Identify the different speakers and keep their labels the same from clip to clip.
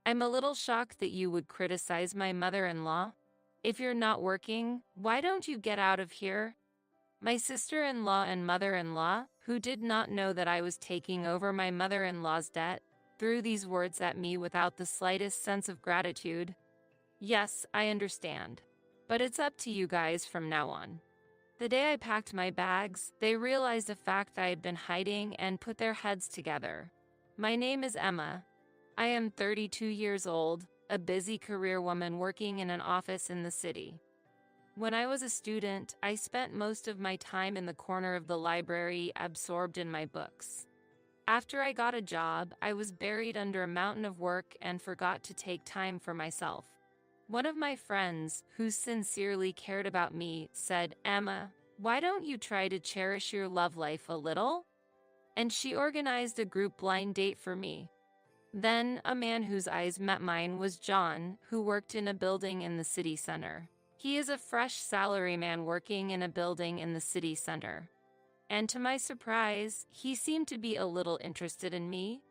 Speaker 1: I'm a little shocked that you would criticize my mother-in-law. If you're not working, why don't you get out of here? My sister-in-law and mother-in-law, who did not know that I was taking over my mother-in-law's debt, threw these words at me without the slightest sense of gratitude. Yes, I understand. But it's up to you guys from now on. The day I packed my bags, they realized a fact I had been hiding and put their heads together. My name is Emma. I am 32 years old, a busy career woman working in an office in the city. When I was a student, I spent most of my time in the corner of the library absorbed in my books. After I got a job, I was buried under a mountain of work and forgot to take time for myself. One of my friends, who sincerely cared about me, said, "Emma, why don't you try to cherish your love life a little?" And she organized a group blind date for me. Then, a man whose eyes met mine was John, who worked in a building in the city center. He is a fresh salaryman working in a building in the city center. And to my surprise, he seemed to be a little interested in me.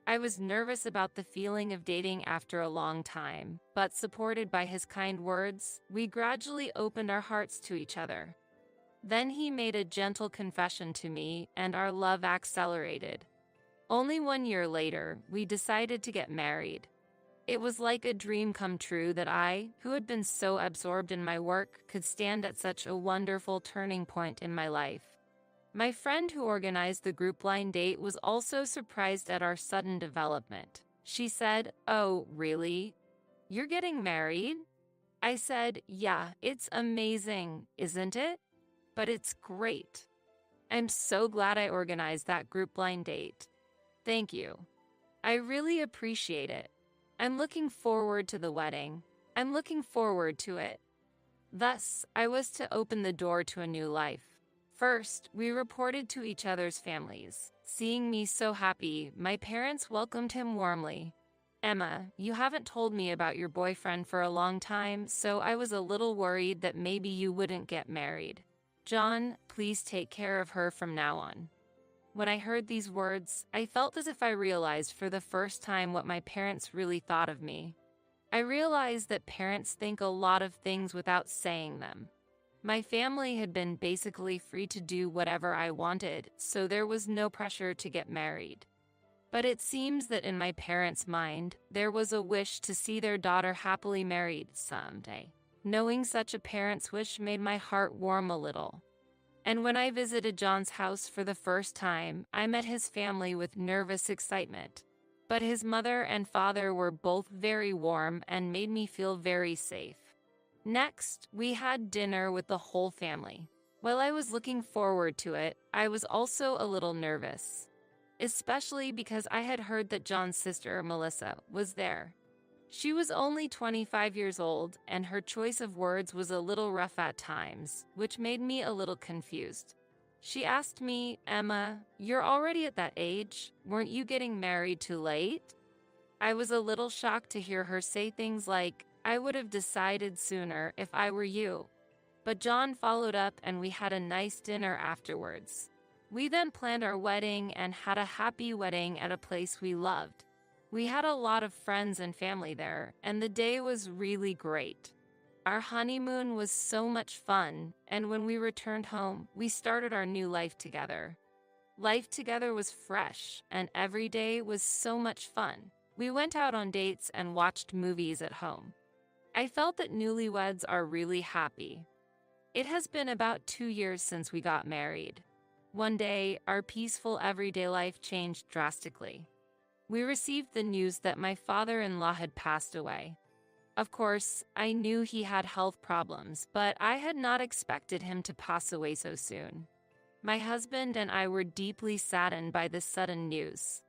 Speaker 1: I was nervous about the feeling of dating after a long time, but supported by his kind words, we gradually opened our hearts to each other. Then he made a gentle confession to me, and our love accelerated. Only 1 year later, we decided to get married. It was like a dream come true that I, who had been so absorbed in my work, could stand at such a wonderful turning point in my life. My friend who organized the group blind date was also surprised at our sudden development. She said, "Oh, really? You're getting married?" I said, "Yeah, it's amazing, isn't it? But it's great. I'm so glad I organized that group blind date. Thank you. I really appreciate it. I'm looking forward to the wedding. I'm looking forward to it." Thus, I was to open the door to a new life. First, we reported to each other's families. Seeing me so happy, my parents welcomed him warmly. "Emma, you haven't told me about your boyfriend for a long time, so I was a little worried that maybe you wouldn't get married. John, please take care of her from now on." When I heard these words, I felt as if I realized for the first time what my parents really thought of me. I realized that parents think a lot of things without saying them. My family had been basically free to do whatever I wanted, so there was no pressure to get married. But it seems that in my parents' mind, there was a wish to see their daughter happily married someday. Knowing such a parent's wish made my heart warm a little. And when I visited John's house for the first time, I met his family with nervous excitement. But his mother and father were both very warm and made me feel very safe. Next, we had dinner with the whole family. While I was looking forward to it, I was also a little nervous, especially because I had heard that John's sister, Melissa, was there. She was only 25 years old, and her choice of words was a little rough at times, which made me a little confused. She asked me, "Emma, you're already at that age. Weren't you getting married too late?" I was a little shocked to hear her say things like, "I would have decided sooner if I were you." But John followed up and we had a nice dinner afterwards. We then planned our wedding and had a happy wedding at a place we loved. We had a lot of friends and family there, and the day was really great. Our honeymoon was so much fun, and when we returned home, we started our new life together. Life together was fresh, and every day was so much fun. We went out on dates and watched movies at home. I felt that newlyweds are really happy. It has been about 2 years since we got married. One day, our peaceful everyday life changed drastically. We received the news that my father-in-law had passed away. Of course, I knew he had health problems, but I had not expected him to pass away so soon. My husband and I were deeply saddened by this sudden news.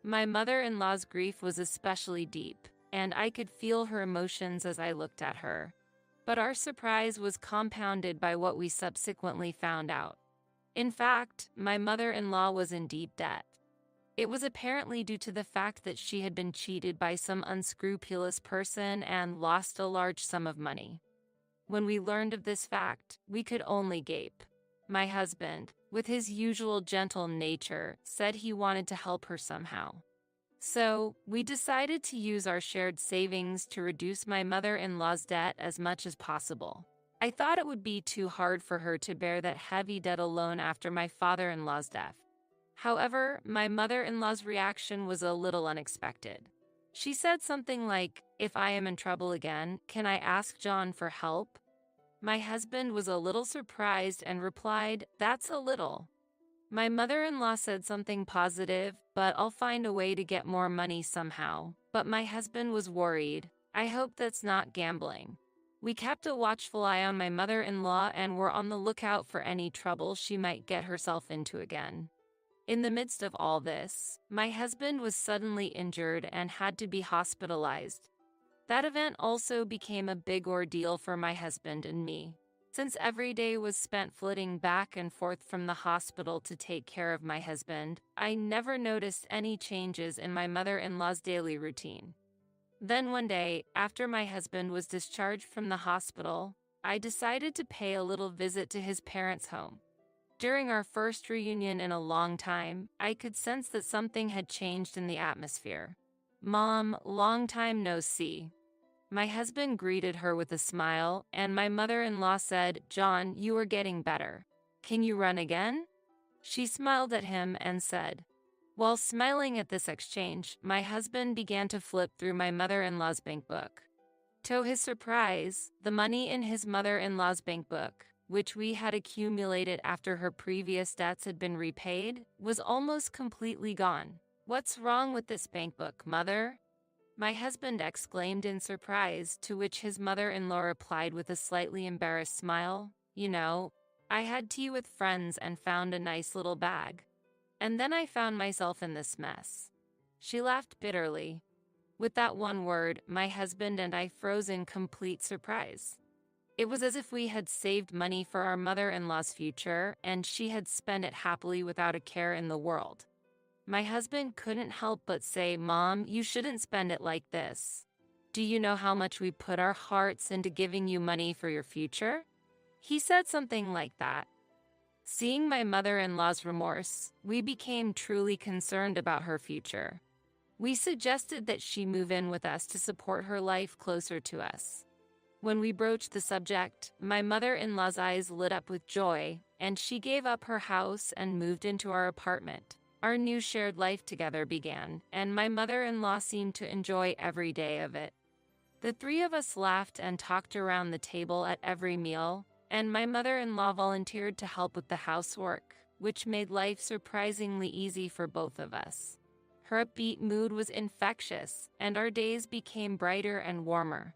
Speaker 1: My mother-in-law's grief was especially deep, and I could feel her emotions as I looked at her. But our surprise was compounded by what we subsequently found out. In fact, my mother-in-law was in deep debt. It was apparently due to the fact that she had been cheated by some unscrupulous person and lost a large sum of money. When we learned of this fact, we could only gape. My husband, with his usual gentle nature, said he wanted to help her somehow. So, we decided to use our shared savings to reduce my mother-in-law's debt as much as possible. I thought it would be too hard for her to bear that heavy debt alone after my father-in-law's death. However, my mother-in-law's reaction was a little unexpected. She said something like, "If I am in trouble again, can I ask John for help?" My husband was a little surprised and replied, "That's a little." My mother-in-law said something positive, "But I'll find a way to get more money somehow." But my husband was worried. "I hope that's not gambling." We kept a watchful eye on my mother-in-law and were on the lookout for any trouble she might get herself into again. In the midst of all this, my husband was suddenly injured and had to be hospitalized. That event also became a big ordeal for my husband and me. Since every day was spent flitting back and forth from the hospital to take care of my husband, I never noticed any changes in my mother-in-law's daily routine. Then one day, after my husband was discharged from the hospital, I decided to pay a little visit to his parents' home. During our first reunion in a long time, I could sense that something had changed in the atmosphere. "Mom, long time no see." My husband greeted her with a smile, and my mother-in-law said, "John, you are getting better. Can you run again?" She smiled at him and said. While smiling at this exchange, my husband began to flip through my mother-in-law's bank book. To his surprise, the money in his mother-in-law's bank book, which we had accumulated after her previous debts had been repaid, was almost completely gone. "What's wrong with this bank book, Mother?" my husband exclaimed in surprise, to which his mother-in-law replied with a slightly embarrassed smile, "You know, I had tea with friends and found a nice little bag. And then I found myself in this mess." She laughed bitterly. With that one word, my husband and I froze in complete surprise. It was as if we had saved money for our mother-in-law's future, and she had spent it happily without a care in the world. My husband couldn't help but say, "Mom, you shouldn't spend it like this. Do you know how much we put our hearts into giving you money for your future?" He said something like that. Seeing my mother-in-law's remorse, we became truly concerned about her future. We suggested that she move in with us to support her life closer to us. When we broached the subject, my mother-in-law's eyes lit up with joy, and she gave up her house and moved into our apartment. Our new shared life together began, and my mother-in-law seemed to enjoy every day of it. The three of us laughed and talked around the table at every meal, and my mother-in-law volunteered to help with the housework, which made life surprisingly easy for both of us. Her upbeat mood was infectious, and our days became brighter and warmer.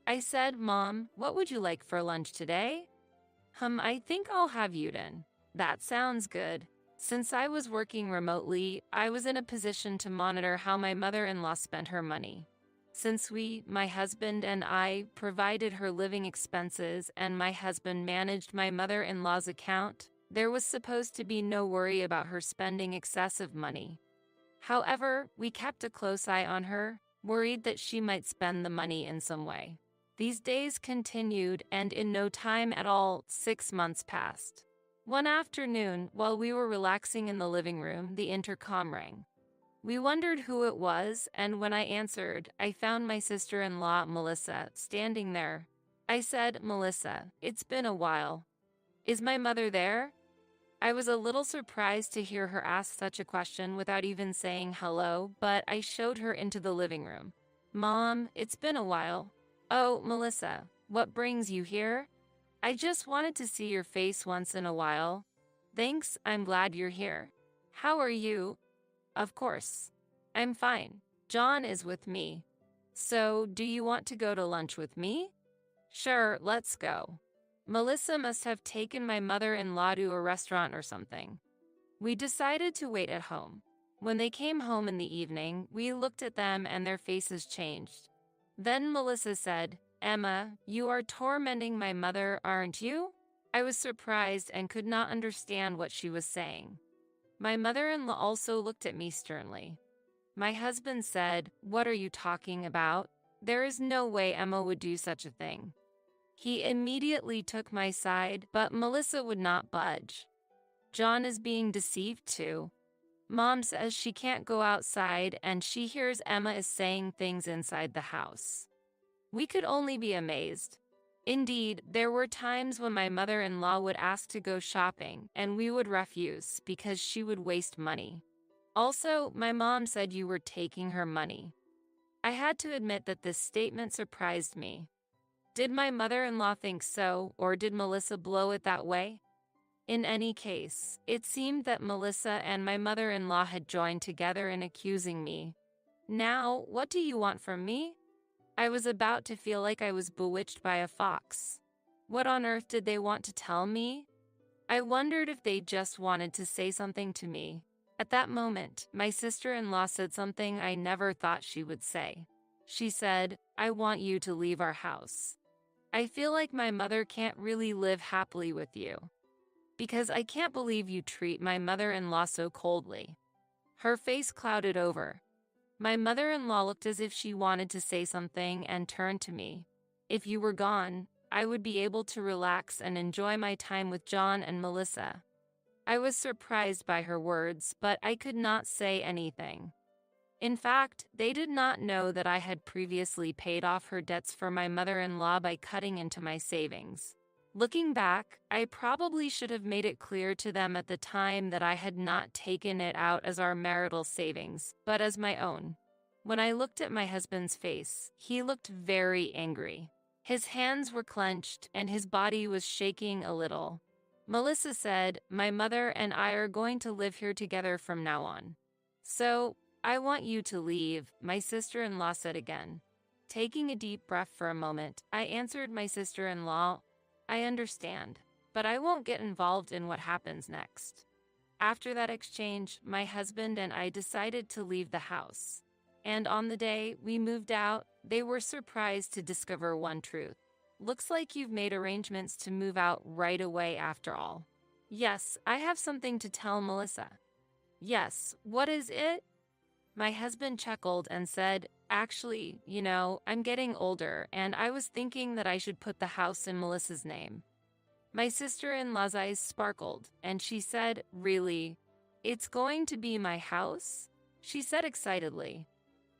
Speaker 1: I said, "Mom, what would you like for lunch today?" I think I'll have udon." "That sounds good." Since I was working remotely, I was in a position to monitor how my mother-in-law spent her money. Since my husband and I, provided her living expenses and my husband managed my mother-in-law's account, there was supposed to be no worry about her spending excessive money. However, we kept a close eye on her, worried that she might spend the money in some way. These days continued, and in no time at all, 6 months passed. One afternoon, while we were relaxing in the living room, the intercom rang. We wondered who it was, and when I answered, I found my sister-in-law, Melissa, standing there. I said, "Melissa, it's been a while. Is my mother there?" I was a little surprised to hear her ask such a question without even saying hello, but I showed her into the living room. "Mom, it's been a while." "Oh, Melissa, what brings you here?" "I just wanted to see your face once in a while." "Thanks, I'm glad you're here. How are you?" "Of course. I'm fine. John is with me." "So, do you want to go to lunch with me?" "Sure, let's go." Melissa must have taken my mother-in-law to a restaurant or something. We decided to wait at home. When they came home in the evening, we looked at them and their faces changed. Then Melissa said, "Emma, you are tormenting my mother, aren't you?" I was surprised and could not understand what she was saying. My mother-in-law also looked at me sternly. My husband said, "What are you talking about? There is no way Emma would do such a thing." He immediately took my side, but Melissa would not budge. "John is being deceived too." Mom says she can't go outside and she hears Emma is saying things inside the house. We could only be amazed. Indeed, there were times when my mother-in-law would ask to go shopping and we would refuse because she would waste money. Also, my mom said you were taking her money. I had to admit that this statement surprised me. Did my mother-in-law think so, or did Melissa blow it that way? In any case, it seemed that Melissa and my mother-in-law had joined together in accusing me. Now, what do you want from me? I was about to feel like I was bewitched by a fox. What on earth did they want to tell me? I wondered if they just wanted to say something to me. At that moment, my sister-in-law said something I never thought she would say. She said, "I want you to leave our house. I feel like my mother can't really live happily with you. Because I can't believe you treat my mother-in-law so coldly." Her face clouded over. My mother-in-law looked as if she wanted to say something and turned to me. "If you were gone, I would be able to relax and enjoy my time with John and Melissa." I was surprised by her words, but I could not say anything. In fact, they did not know that I had previously paid off her debts for my mother-in-law by cutting into my savings. Looking back, I probably should have made it clear to them at the time that I had not taken it out as our marital savings, but as my own. When I looked at my husband's face, he looked very angry. His hands were clenched and his body was shaking a little. Melissa said, "My mother and I are going to live here together from now on. So, I want you to leave," my sister-in-law said again. Taking a deep breath for a moment, I answered my sister-in-law, "I understand, but I won't get involved in what happens next." After that exchange, my husband and I decided to leave the house. And on the day we moved out, they were surprised to discover one truth. "Looks like you've made arrangements to move out right away after all." "Yes, I have something to tell Melissa." "Yes, what is it?" My husband chuckled and said, "Actually, I'm getting older and I was thinking that I should put the house in Melissa's name." My sister-in-law's eyes sparkled and she said, "Really? It's going to be my house?" she said excitedly.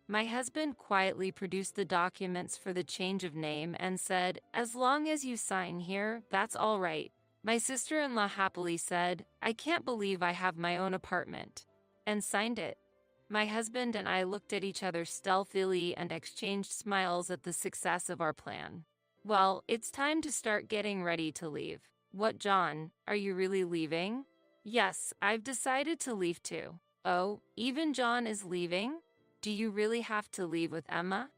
Speaker 1: My husband quietly produced the documents for the change of name and said, "As long as you sign here, that's all right." My sister-in-law happily said, "I can't believe I have my own apartment," and signed it. My husband and I looked at each other stealthily and exchanged smiles at the success of our plan. "Well, it's time to start getting ready to leave." "What, John? Are you really leaving?" "Yes, I've decided to leave too." "Oh, even John is leaving? Do you really have to leave with Emma?"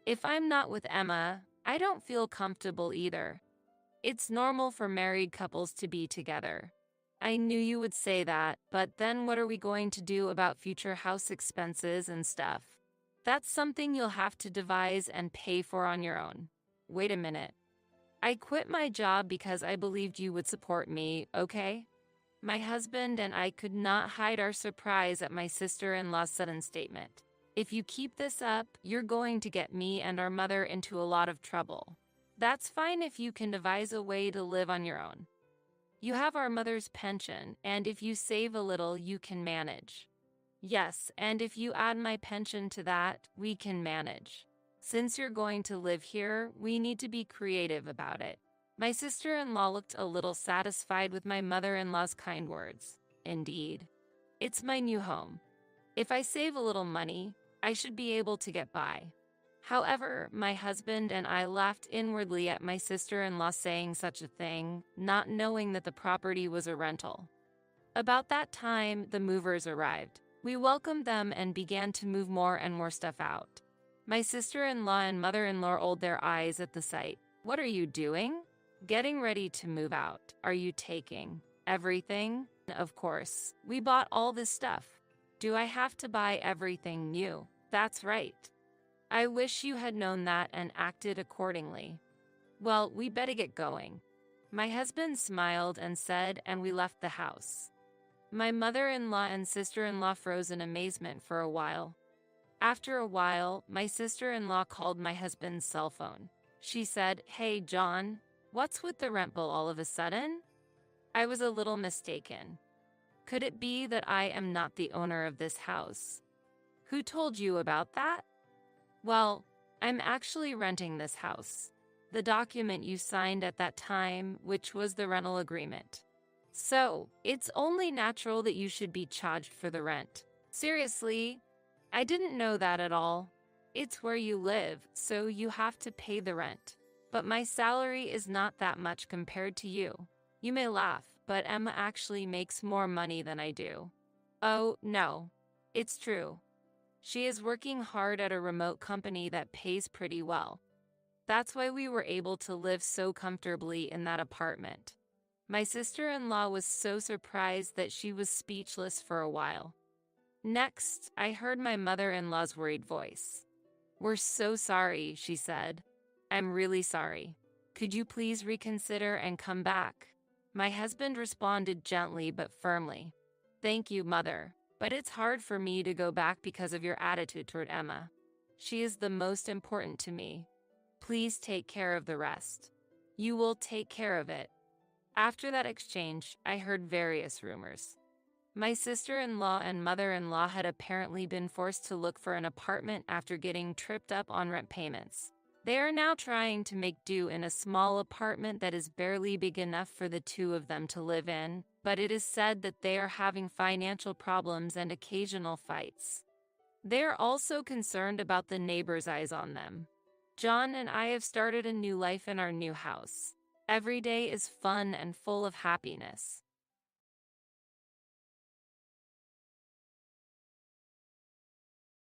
Speaker 1: "If I'm not with Emma, I don't feel comfortable either. It's normal for married couples to be together." "I knew you would say that, but then what are we going to do about future house expenses and stuff?" "That's something you'll have to devise and pay for on your own." "Wait a minute. I quit my job because I believed you would support me, okay?" My husband and I could not hide our surprise at my sister-in-law's sudden statement. "If you keep this up, you're going to get me and our mother into a lot of trouble." "That's fine if you can devise a way to live on your own. You have our mother's pension, and if you save a little, you can manage." "Yes, and if you add my pension to that, we can manage. Since you're going to live here, we need to be creative about it." My sister-in-law looked a little satisfied with my mother-in-law's kind words. "Indeed. It's my new home. If I save a little money, I should be able to get by." However, my husband and I laughed inwardly at my sister-in-law saying such a thing, not knowing that the property was a rental. About that time, the movers arrived. We welcomed them and began to move more and more stuff out. My sister-in-law and mother-in-law rolled their eyes at the sight. "What are you doing?" "Getting ready to move out." "Are you taking everything?" "Of course. We bought all this stuff." "Do I have to buy everything new?" "That's right. I wish you had known that and acted accordingly." "Well, we better get going." My husband smiled and said, and we left the house. My mother-in-law and sister-in-law froze in amazement for a while. After a while, my sister-in-law called my husband's cell phone. She said, "Hey, John, what's with the rent bill all of a sudden?" I was a little mistaken. Could it be that I am not the owner of this house? Who told you about that? Well, I'm actually renting this house. The document you signed at that time, which was the rental agreement. So, it's only natural that you should be charged for the rent. Seriously, I didn't know that at all. It's where you live, so you have to pay the rent. But my salary is not that much compared to you. You may laugh, but Emma actually makes more money than I do. Oh, no. It's true. She is working hard at a remote company that pays pretty well. That's why we were able to live so comfortably in that apartment. My sister-in-law was so surprised that she was speechless for a while. Next, I heard my mother-in-law's worried voice. "We're so sorry," she said. "I'm really sorry. Could you please reconsider and come back?" My husband responded gently but firmly. "Thank you, Mother, but it's hard for me to go back because of your attitude toward Emma. She is the most important to me. Please take care of the rest. You will take care of it." After that exchange, I heard various rumors. My sister-in-law and mother-in-law had apparently been forced to look for an apartment after getting tripped up on rent payments. They are now trying to make do in a small apartment that is barely big enough for the two of them to live in, but it is said that they are having financial problems and occasional fights. They are also concerned about the neighbors' eyes on them. John and I have started a new life in our new house. Every day is fun and full of happiness.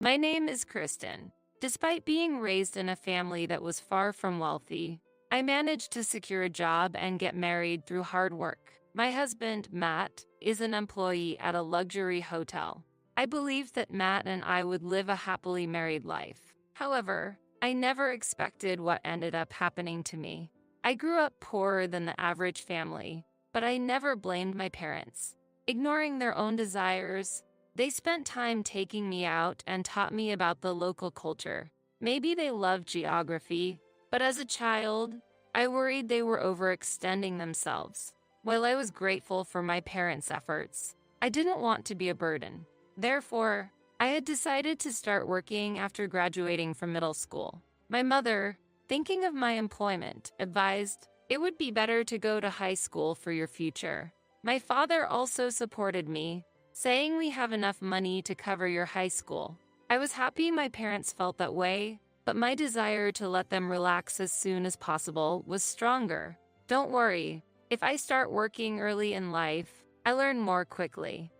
Speaker 1: My name is Kristen. Despite being raised in a family that was far from wealthy, I managed to secure a job and get married through hard work. My husband, Matt, is an employee at a luxury hotel. I believed that Matt and I would live a happily married life. However, I never expected what ended up happening to me. I grew up poorer than the average family, but I never blamed my parents. Ignoring their own desires, they spent time taking me out and taught me about the local culture. Maybe they loved geography, but as a child, I worried they were overextending themselves. While I was grateful for my parents' efforts, I didn't want to be a burden. Therefore, I had decided to start working after graduating from middle school. My mother, thinking of my employment, advised it would be better to go to high school for your future. My father also supported me, saying we have enough money to cover your high school. I was happy my parents felt that way, but my desire to let them relax as soon as possible was stronger. Don't worry, if I start working early in life, I learn more quickly,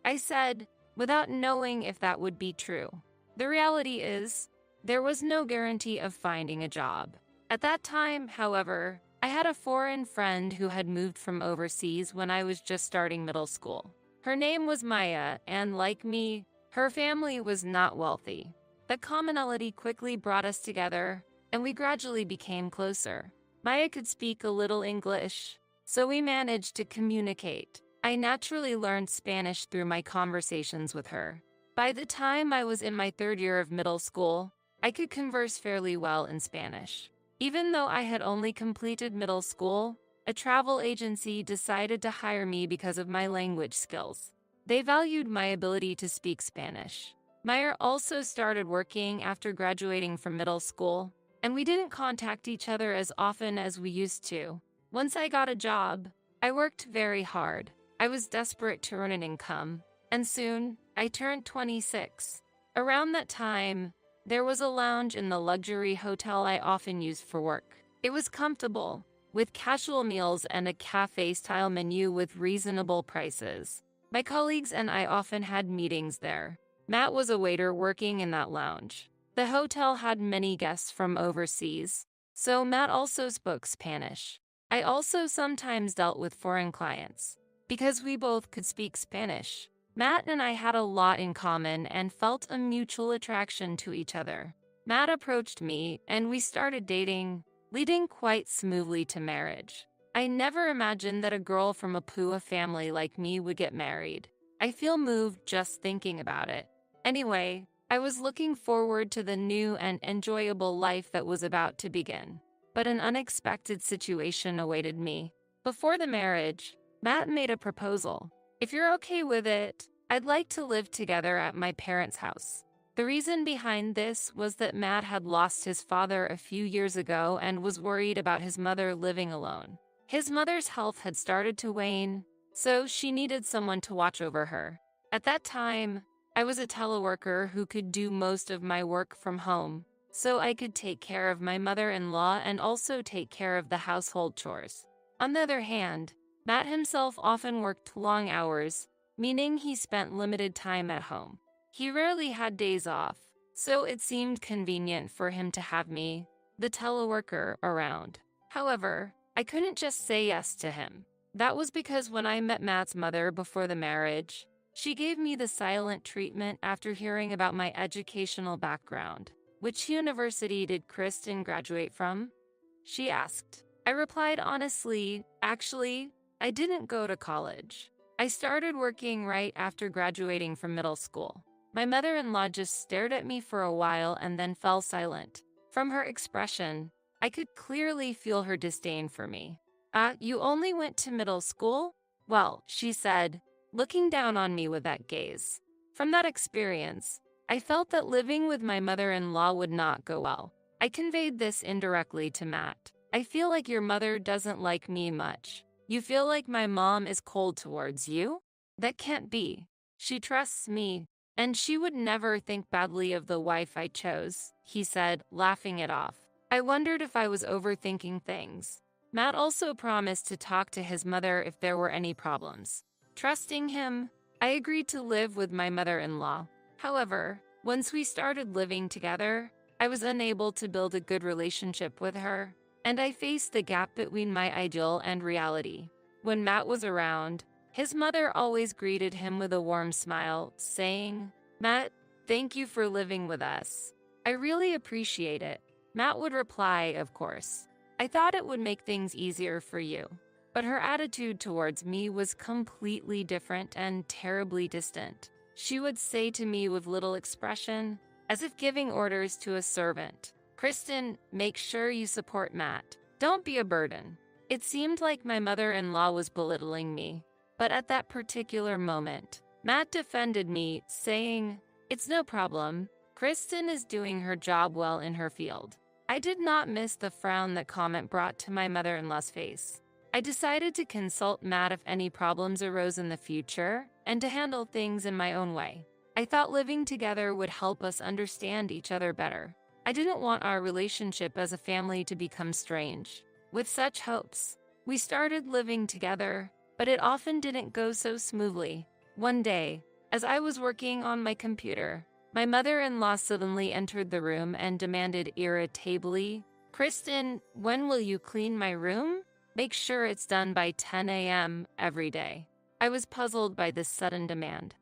Speaker 1: I said, without knowing if that would be true. The reality is, there was no guarantee of finding a job. At that time, however, I had a foreign friend who had moved from overseas when I was just starting middle school. Her name was Maya, and like me, her family was not wealthy. The commonality quickly brought us together, and we gradually became closer. Maya could speak a little English, so we managed to communicate. I naturally learned Spanish through my conversations with her. By the time I was in my third year of middle school, I could converse fairly well in Spanish. Even though I had only completed middle school, a travel agency decided to hire me because of my language skills. They valued my ability to speak Spanish. Meyer also started working after graduating from middle school, and we didn't contact each other as often as we used to. Once I got a job, I worked very hard. I was desperate to earn an income, and soon, I turned 26. Around that time, there was a lounge in the luxury hotel I often used for work. It was comfortable, with casual meals and a cafe-style menu with reasonable prices. My colleagues and I often had meetings there. Matt was a waiter working in that lounge. The hotel had many guests from overseas, so Matt also spoke Spanish. I also sometimes dealt with foreign clients. Because we both could speak Spanish, Matt and I had a lot in common and felt a mutual attraction to each other. Matt approached me, and we started dating, leading quite smoothly to marriage. I never imagined that a girl from a poor family like me would get married. I feel moved just thinking about it. Anyway, I was looking forward to the new and enjoyable life that was about to begin. But an unexpected situation awaited me. Before the marriage, Matt made a proposal. If you're okay with it, I'd like to live together at my parents' house. The reason behind this was that Matt had lost his father a few years ago and was worried about his mother living alone. His mother's health had started to wane, so she needed someone to watch over her. At that time, I was a teleworker who could do most of my work from home, so I could take care of my mother-in-law and also take care of the household chores. On the other hand, Matt himself often worked long hours, meaning he spent limited time at home. He rarely had days off, so it seemed convenient for him to have me, the teleworker, around. However, I couldn't just say yes to him. That was because when I met Matt's mother before the marriage, she gave me the silent treatment after hearing about my educational background. Which university did Kristen graduate from? She asked. I replied honestly, actually, I didn't go to college. I started working right after graduating from middle school. My mother-in-law just stared at me for a while and then fell silent. From her expression, I could clearly feel her disdain for me. You only went to middle school? Well, she said, looking down on me with that gaze. From that experience, I felt that living with my mother-in-law would not go well. I conveyed this indirectly to Matt. I feel like your mother doesn't like me much. You feel like my mom is cold towards you? That can't be. She trusts me, and she would never think badly of the wife I chose, he said, laughing it off. I wondered if I was overthinking things. Matt also promised to talk to his mother if there were any problems. Trusting him, I agreed to live with my mother-in-law. However, once we started living together, I was unable to build a good relationship with her, and I faced the gap between my ideal and reality. When Matt was around, his mother always greeted him with a warm smile, saying, "Matt, thank you for living with us. I really appreciate it." Matt would reply, "Of course. I thought it would make things easier for you." But her attitude towards me was completely different and terribly distant. She would say to me with little expression, as if giving orders to a servant, "Kristen, make sure you support Matt. Don't be a burden." It seemed like my mother-in-law was belittling me. But at that particular moment, Matt defended me, saying, "It's no problem. Kristen is doing her job well in her field." I did not miss the frown that comment brought to my mother-in-law's face. I decided to consult Matt if any problems arose in the future, and to handle things in my own way. I thought living together would help us understand each other better. I didn't want our relationship as a family to become strange. With such hopes, we started living together, but it often didn't go so smoothly. One day, as I was working on my computer, my mother-in-law suddenly entered the room and demanded irritably, "Kristen, when will you clean my room? Make sure it's done by 10 a.m. every day." I was puzzled by this sudden demand.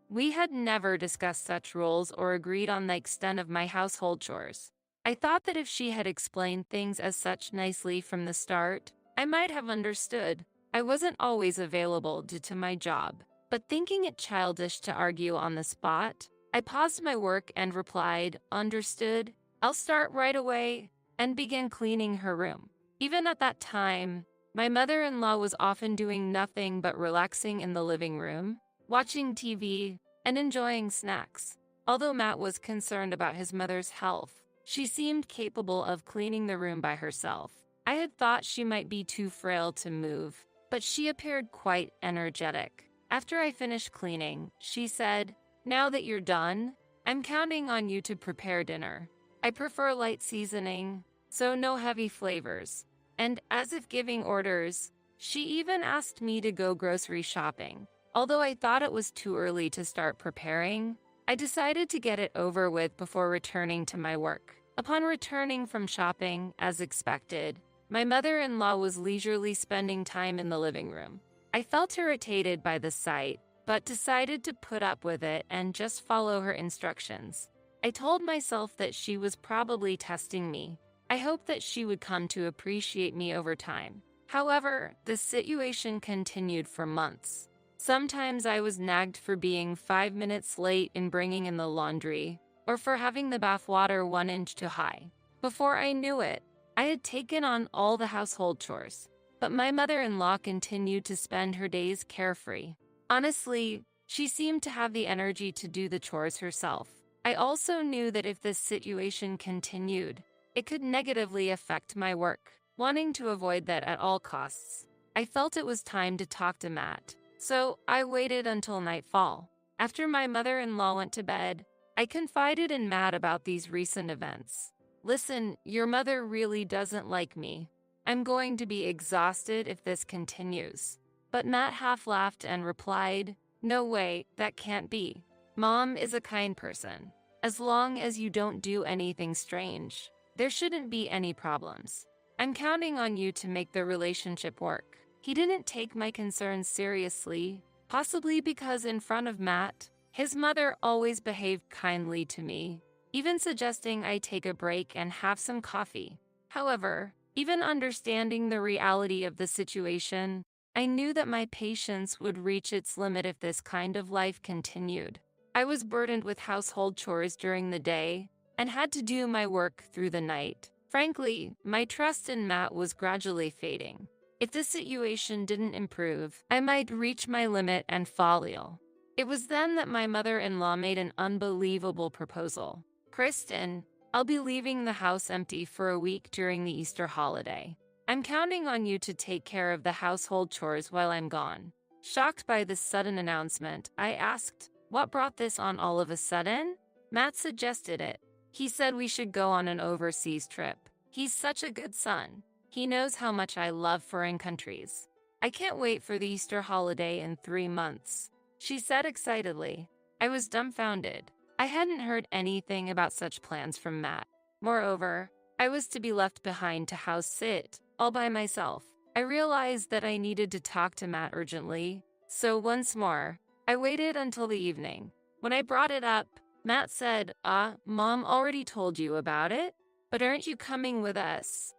Speaker 1: We had never discussed such rules or agreed on the extent of my household chores. I thought that if she had explained things as such nicely from the start, I might have understood. I wasn't always available due to my job, but thinking it childish to argue on the spot, I paused my work and replied, "Understood. I'll start right away," and began cleaning her room. Even at that time, my mother-in-law was often doing nothing but relaxing in the living room, watching TV, and enjoying snacks. Although Matt was concerned about his mother's health, she seemed capable of cleaning the room by herself. I had thought she might be too frail to move, but she appeared quite energetic. After I finished cleaning, she said, "Now that you're done, I'm counting on you to prepare dinner. I prefer light seasoning, so no heavy flavors." And as if giving orders, she even asked me to go grocery shopping. Although I thought it was too early to start preparing, I decided to get it over with before returning to my work. Upon returning from shopping, as expected, my mother-in-law was leisurely spending time in the living room. I felt irritated by the sight, but decided to put up with it and just follow her instructions. I told myself that she was probably testing me. I hoped that she would come to appreciate me over time. However, the situation continued for months. Sometimes I was nagged for being 5 minutes late in bringing in the laundry, or for having the bath water 1 inch too high. Before I knew it, I had taken on all the household chores. But my mother-in-law continued to spend her days carefree. Honestly, she seemed to have the energy to do the chores herself. I also knew that if this situation continued, it could negatively affect my work. Wanting to avoid that at all costs, I felt it was time to talk to Matt. So I waited until nightfall. After my mother-in-law went to bed, I confided in Matt about these recent events. Listen, your mother really doesn't like me. I'm going to be exhausted if this continues. But Matt half laughed and replied, no way, that can't be. Mom is a kind person. As long as you don't do anything strange, there shouldn't be any problems. I'm counting on you to make the relationship work. He didn't take my concerns seriously, possibly because in front of Matt, his mother always behaved kindly to me, even suggesting I take a break and have some coffee. However, even understanding the reality of the situation, I knew that my patience would reach its limit if this kind of life continued. I was burdened with household chores during the day and had to do my work through the night. Frankly, my trust in Matt was gradually fading. If the situation didn't improve, I might reach my limit and fall ill. It was then that my mother-in-law made an unbelievable proposal. Kristen, I'll be leaving the house empty for a week during the Easter holiday. I'm counting on you to take care of the household chores while I'm gone. Shocked by this sudden announcement, I asked, what brought this on all of a sudden? Matt suggested it. He said we should go on an overseas trip. He's such a good son. He knows how much I love foreign countries. I can't wait for the Easter holiday in 3 months, she said excitedly. I was dumbfounded. I hadn't heard anything about such plans from Matt. Moreover, I was to be left behind to house sit, all by myself. I realized that I needed to talk to Matt urgently, so once more, I waited until the evening. When I brought it up, Matt said, Mom already told you about it, but aren't you coming with us?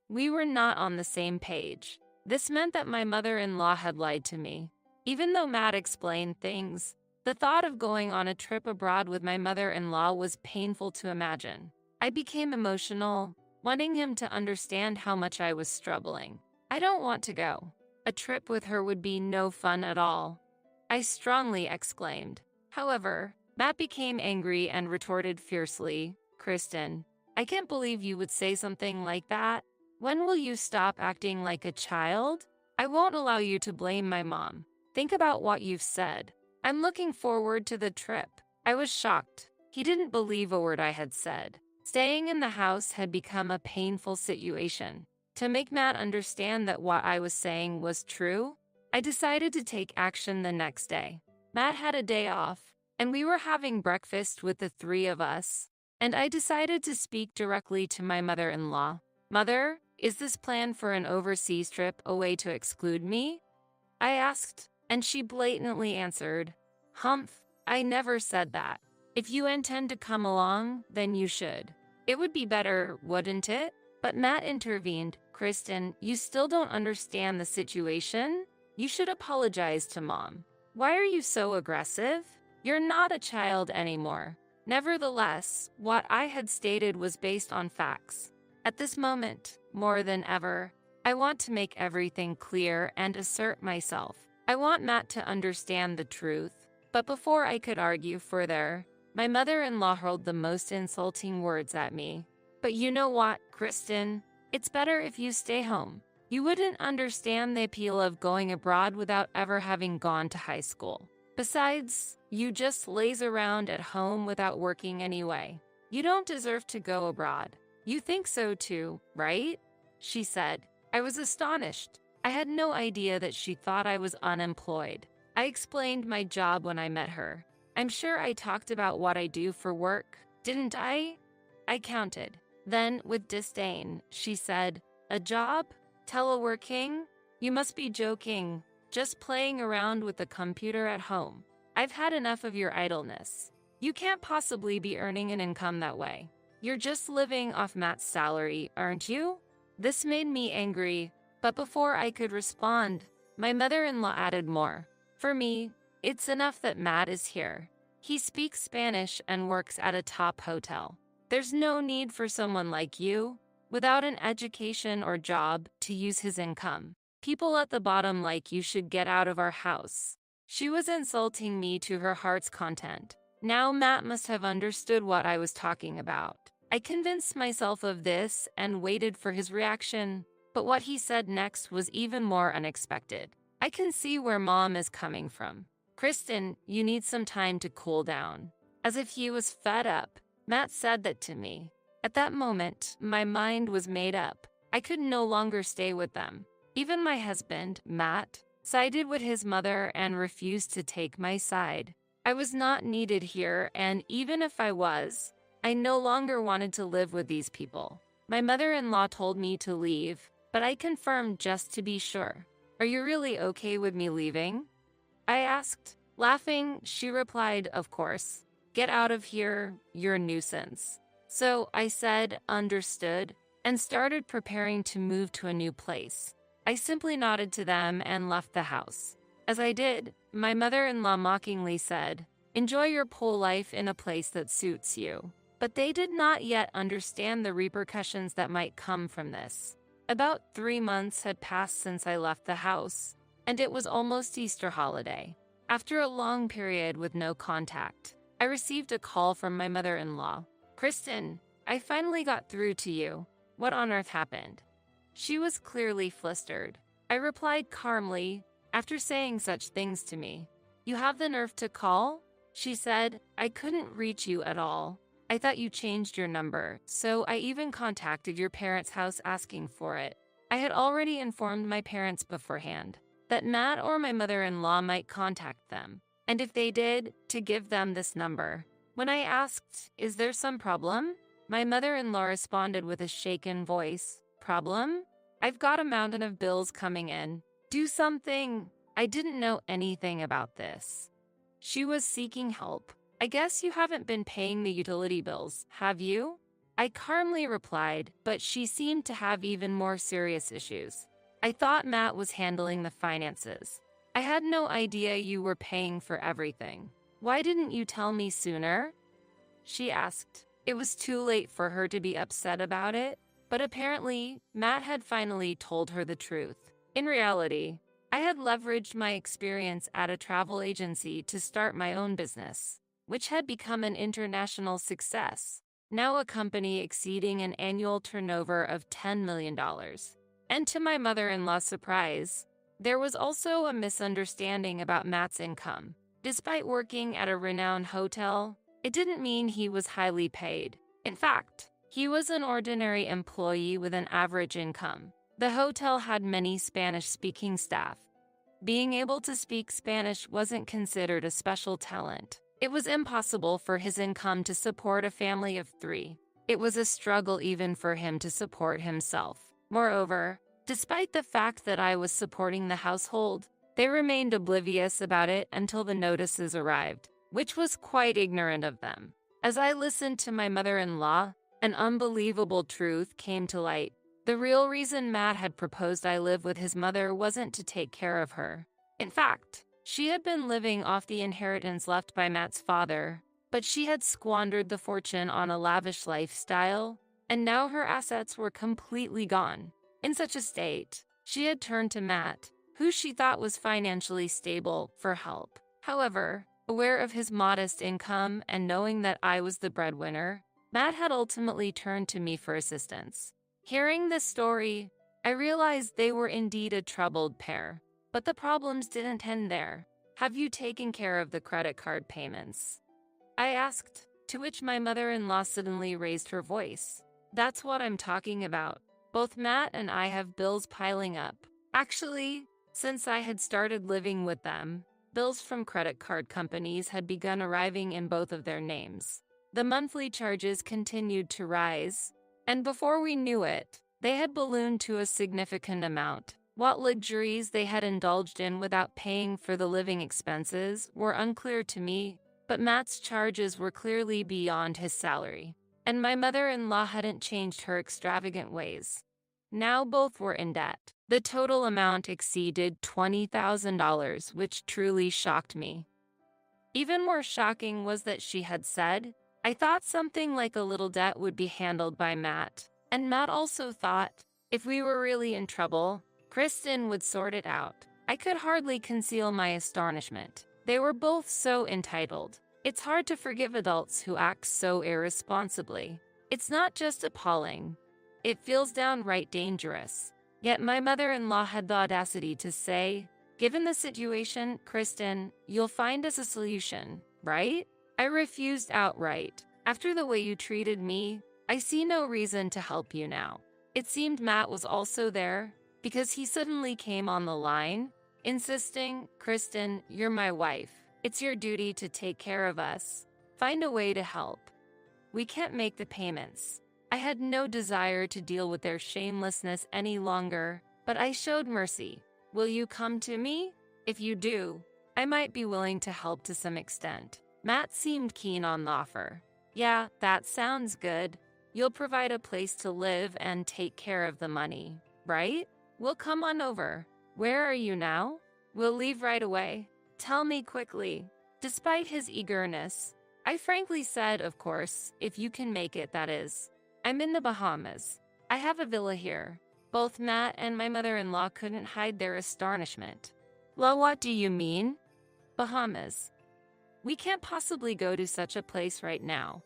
Speaker 1: We were not on the same page. This meant that my mother-in-law had lied to me. Even though Matt explained things, the thought of going on a trip abroad with my mother-in-law was painful to imagine. I became emotional, wanting him to understand how much I was struggling. I don't want to go. A trip with her would be no fun at all, I strongly exclaimed. However, Matt became angry and retorted fiercely, Kristen, I can't believe you would say something like that. When will you stop acting like a child? I won't allow you to blame my mom. Think about what you've said. I'm looking forward to the trip. I was shocked. He didn't believe a word I had said. Staying in the house had become a painful situation. To make Matt understand that what I was saying was true, I decided to take action the next day. Matt had a day off, and we were having breakfast with the 3 of us, and I decided to speak directly to my mother-in-law. Mother, is this plan for an overseas trip a way to exclude me? I asked, and she blatantly answered, Humph, I never said that. If you intend to come along, then you should. It would be better, wouldn't it? But Matt intervened, Kristen, you still don't understand the situation? You should apologize to Mom. Why are you so aggressive? You're not a child anymore. Nevertheless, what I had stated was based on facts. At this moment, more than ever, I want to make everything clear and assert myself. I want Matt to understand the truth. But before I could argue further, my mother-in-law hurled the most insulting words at me. But you know what, Kristen? It's better if you stay home. You wouldn't understand the appeal of going abroad without ever having gone to high school. Besides, you just laze around at home without working anyway. You don't deserve to go abroad. You think so too, right? She said. I was astonished. I had no idea that she thought I was unemployed. I explained my job when I met her. I'm sure I talked about what I do for work, didn't I? I counted. Then, with disdain, she said, a job? Teleworking? You must be joking. Just playing around with the computer at home. I've had enough of your idleness. You can't possibly be earning an income that way. You're just living off Matt's salary, aren't you? This made me angry, but before I could respond, my mother-in-law added more. For me, it's enough that Matt is here. He speaks Spanish and works at a top hotel. There's no need for someone like you, without an education or job, to use his income. People at the bottom like you should get out of our house. She was insulting me to her heart's content. Now Matt must have understood what I was talking about. I convinced myself of this and waited for his reaction, but what he said next was even more unexpected. I can see where Mom is coming from. Kristen, you need some time to cool down. As if he was fed up, Matt said that to me. At that moment, my mind was made up. I could no longer stay with them. Even my husband, Matt, sided with his mother and refused to take my side. I was not needed here, and even if I was, I no longer wanted to live with these people. My mother-in-law told me to leave, but I confirmed just to be sure. Are you really okay with me leaving? I asked. Laughing, she replied, of course. Get out of here, you're a nuisance. So I said, understood, and started preparing to move to a new place. I simply nodded to them and left the house. As I did, my mother-in-law mockingly said, enjoy your pole life in a place that suits you. But they did not yet understand the repercussions that might come from this. About 3 months had passed since I left the house, and it was almost Easter holiday. After a long period with no contact, I received a call from my mother-in-law. Kristen, I finally got through to you. What on earth happened? She was clearly flustered. I replied calmly, after saying such things to me. You have the nerve to call? She said, I couldn't reach you at all. I thought you changed your number, so I even contacted your parents' house asking for it. I had already informed my parents beforehand that Matt or my mother-in-law might contact them, and if they did, to give them this number. When I asked, is there some problem? My mother-in-law responded with a shaken voice, problem? I've got a mountain of bills coming in. Do something. I didn't know anything about this. She was seeking help. I guess you haven't been paying the utility bills, have you? I calmly replied, but she seemed to have even more serious issues. I thought Matt was handling the finances. I had no idea you were paying for everything. Why didn't you tell me sooner? She asked. It was too late for her to be upset about it, but apparently, Matt had finally told her the truth. In reality, I had leveraged my experience at a travel agency to start my own business, which had become an international success, now a company exceeding an annual turnover of $10 million. And to my mother-in-law's surprise, there was also a misunderstanding about Matt's income. Despite working at a renowned hotel, it didn't mean he was highly paid. In fact, he was an ordinary employee with an average income. The hotel had many Spanish-speaking staff. Being able to speak Spanish wasn't considered a special talent. It was impossible for his income to support a family of 3. It was a struggle even for him to support himself. Moreover, despite the fact that I was supporting the household, they remained oblivious about it until the notices arrived, which was quite ignorant of them. As I listened to my mother-in-law, an unbelievable truth came to light. The real reason Matt had proposed I live with his mother wasn't to take care of her. In fact, she had been living off the inheritance left by Matt's father, but she had squandered the fortune on a lavish lifestyle, and now her assets were completely gone. In such a state, she had turned to Matt, who she thought was financially stable, for help. However, aware of his modest income and knowing that I was the breadwinner, Matt had ultimately turned to me for assistance. Hearing this story, I realized they were indeed a troubled pair. But the problems didn't end there. Have you taken care of the credit card payments? I asked, to which my mother-in-law suddenly raised her voice. That's what I'm talking about. Both Matt and I have bills piling up. Actually, since I had started living with them, bills from credit card companies had begun arriving in both of their names. The monthly charges continued to rise, and before we knew it, they had ballooned to a significant amount. What luxuries they had indulged in without paying for the living expenses were unclear to me, but Matt's charges were clearly beyond his salary, and my mother-in-law hadn't changed her extravagant ways. Now both were in debt. The total amount exceeded $20,000, which truly shocked me. Even more shocking was that she had said, I thought something like a little debt would be handled by Matt, and Matt also thought, if we were really in trouble, Kristen would sort it out. I could hardly conceal my astonishment. They were both so entitled. It's hard to forgive adults who act so irresponsibly. It's not just appalling. It feels downright dangerous. Yet my mother-in-law had the audacity to say, "Given the situation, Kristen, you'll find us a solution, right?" I refused outright. "After the way you treated me, I see no reason to help you now." It seemed Matt was also there, because he suddenly came on the line, insisting, "Kristen, you're my wife. It's your duty to take care of us. Find a way to help. We can't make the payments." I had no desire to deal with their shamelessness any longer, but I showed mercy. "Will you come to me? If you do, I might be willing to help to some extent." Matt seemed keen on the offer. "Yeah, that sounds good. You'll provide a place to live and take care of the money, right? We'll come on over. Where are you now?" "We'll leave right away." "Tell me quickly." Despite his eagerness, I frankly said, "Of course, if you can make it, that is. I'm in the Bahamas. I have a villa here." Both Matt and my mother-in-law couldn't hide their astonishment. "Well, what do you mean?" "Bahamas. We can't possibly go to such a place right now,"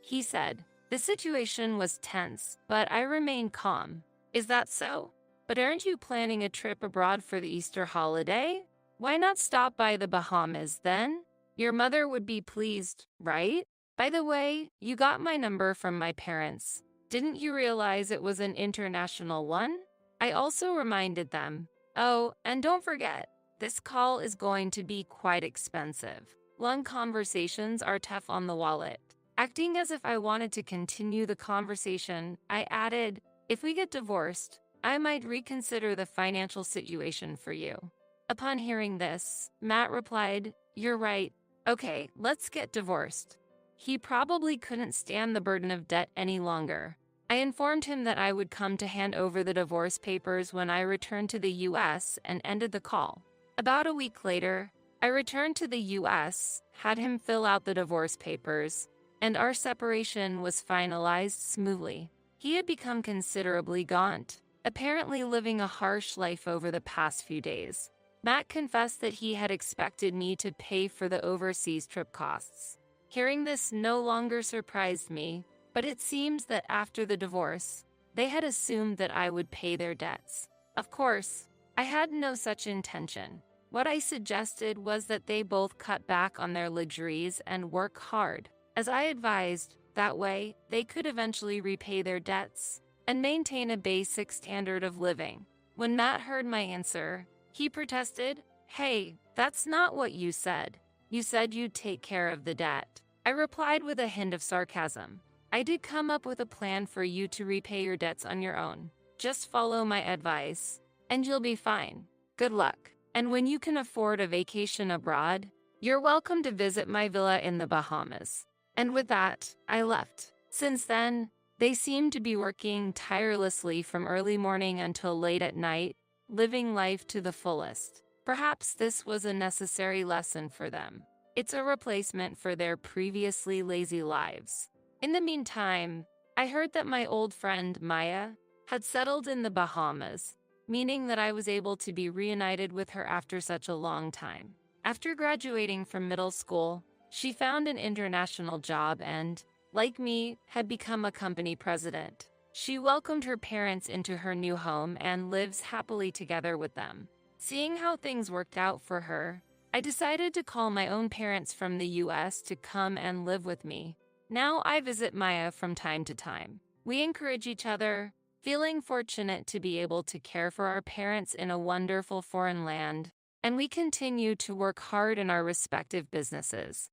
Speaker 1: he said. The situation was tense, but I remained calm. "Is that so? But aren't you planning a trip abroad for the Easter holiday? Why not stop by the Bahamas then? Your mother would be pleased, right? By the way, you got my number from my parents. Didn't you realize it was an international one?" I also reminded them. "Oh, and don't forget, this call is going to be quite expensive. Long conversations are tough on the wallet." Acting as if I wanted to continue the conversation, I added, "If we get divorced, I might reconsider the financial situation for you." Upon hearing this, Matt replied, "You're right. Okay, let's get divorced." He probably couldn't stand the burden of debt any longer. I informed him that I would come to hand over the divorce papers when I returned to the US and ended the call. About a week later, I returned to the US, had him fill out the divorce papers, and our separation was finalized smoothly. He had become considerably gaunt, apparently living a harsh life over the past few days. Matt confessed that he had expected me to pay for the overseas trip costs. Hearing this no longer surprised me, but it seems that after the divorce, they had assumed that I would pay their debts. Of course, I had no such intention. What I suggested was that they both cut back on their luxuries and work hard. As I advised, that way, they could eventually repay their debts and maintain a basic standard of living. When Matt heard my answer, he protested, "Hey, that's not what you said. You said you'd take care of the debt." I replied with a hint of sarcasm. "I did come up with a plan for you to repay your debts on your own. Just follow my advice, and you'll be fine. Good luck. And when you can afford a vacation abroad, you're welcome to visit my villa in the Bahamas." And with that, I left. Since then, they seem to be working tirelessly from early morning until late at night, living life to the fullest. Perhaps this was a necessary lesson for them. It's a replacement for their previously lazy lives. In the meantime, I heard that my old friend Maya had settled in the Bahamas, meaning that I was able to be reunited with her after such a long time. After graduating from middle school, she found an international job and, like me, had become a company president. She welcomed her parents into her new home and lives happily together with them. Seeing how things worked out for her, I decided to call my own parents from the US to come and live with me. Now I visit Maya from time to time. We encourage each other, feeling fortunate to be able to care for our parents in a wonderful foreign land, and we continue to work hard in our respective businesses.